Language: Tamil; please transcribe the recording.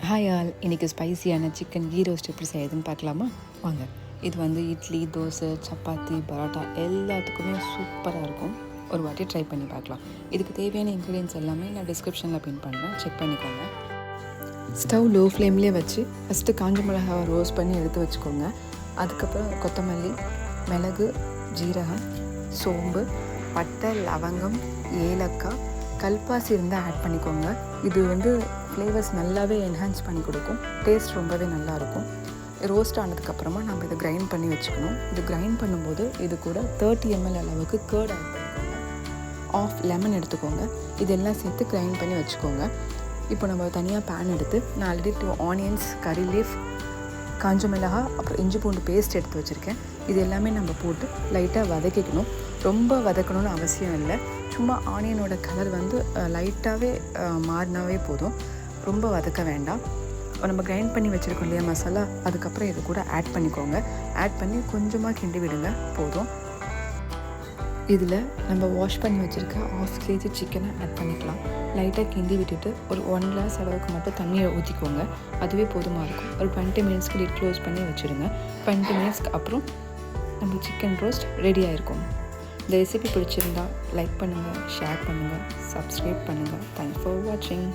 ஹாய் ஆல், இன்றைக்கி ஸ்பைசியான சிக்கன் கீ ரோஸ்ட் எப்படி செய்யுதுன்னு பார்க்கலாமா? வாங்க. இது வந்து இட்லி, தோசை, சப்பாத்தி, பரோட்டா எல்லாத்துக்குமே சூப்பராக இருக்கும். ஒரு வாட்டி ட்ரை பண்ணி பார்க்கலாம். இதுக்கு தேவையான இன்க்ரீடியன்ஸ் எல்லாமே நான் டிஸ்கிரிப்ஷனில் பின் பண்ணுறேன், செக் பண்ணிக்கோங்க. ஸ்டவ் லோ ஃப்ளேம்லேயே வச்சு ஃபஸ்ட்டு காஞ்ச மிளகாவை ரோஸ்ட் பண்ணி எடுத்து வச்சுக்கோங்க. அதுக்கப்புறம் கொத்தமல்லி, மிளகு, ஜீரகம், சோம்பு, பட்டை, லவங்கம், ஏலக்காய், கல்பாசி இருந்தால் ஆட் பண்ணிக்கோங்க. இது வந்து ஃப்ளேவர்ஸ் நல்லாவே என்ஹான்ஸ் பண்ணி கொடுக்கும். டேஸ்ட் ரொம்பவே நல்லாயிருக்கும். ரோஸ்ட் ஆனதுக்கப்புறமா நம்ம இதை கிரைண்ட் பண்ணி வச்சுக்கணும். இது கிரைண்ட் பண்ணும்போது இது கூட 30 ml அளவுக்கு கேர்ட் ஆட் பண்ணிக்கோங்க. ஆஃப் லெமன் எடுத்துக்கோங்க. இதெல்லாம் சேர்த்து கிரைண்ட் பண்ணி வச்சுக்கோங்க. இப்போ நம்ம தனியாக பேன் எடுத்து நான் ஆல்ரெடி 2 ஆனியன்ஸ், கறி லீஃப், காஞ்ச மிளகா, அப்புறம் இஞ்சி பூண்டு பேஸ்ட் எடுத்து வச்சுருக்கேன். இது எல்லாமே நம்ம போட்டு லைட்டாக வதக்கிக்கணும். ரொம்ப வதக்கணும்னு அவசியம் இல்லை. சும்மா ஆனியனோட கலர் வந்து லைட்டாகவே மாறினாவே போதும். ரொம்ப வதக்க வேண்டாம். நம்ம கிரைண்ட் பண்ணி வச்சுருக்கோம் இல்லையா மசாலா, அதுக்கப்புறம் இது கூட ஆட் பண்ணிக்கோங்க. ஆட் பண்ணி கொஞ்சமாக கிண்டி விடுங்க, போதும். இதில் நம்ம வாஷ் பண்ணி வச்சுருக்க 1/2 kg சிக்கனை ஆட் பண்ணிக்கலாம். லைட்டாக கிண்டி விட்டுட்டு ஒரு 1 glass அளவுக்கு மட்டும் தண்ணியை ஊற்றிக்கோங்க. அதுவே போதுமாக இருக்கும். ஒரு 20 minutesக்கு லிட் க்ளோஸ் பண்ணி வச்சுருங்க. 20 minutesக்கு அப்புறம் நம்ம சிக்கன் ரோஸ்ட் ரெடி ஆகிருக்கும். இந்த ரெசிபி பிடிச்சிருந்தா லைக் பண்ணுங்கள், ஷேர் பண்ணுங்கள், சப்ஸ்கிரைப் பண்ணுங்கள். தேங்க்ஸ் ஃபார் வாட்சிங்.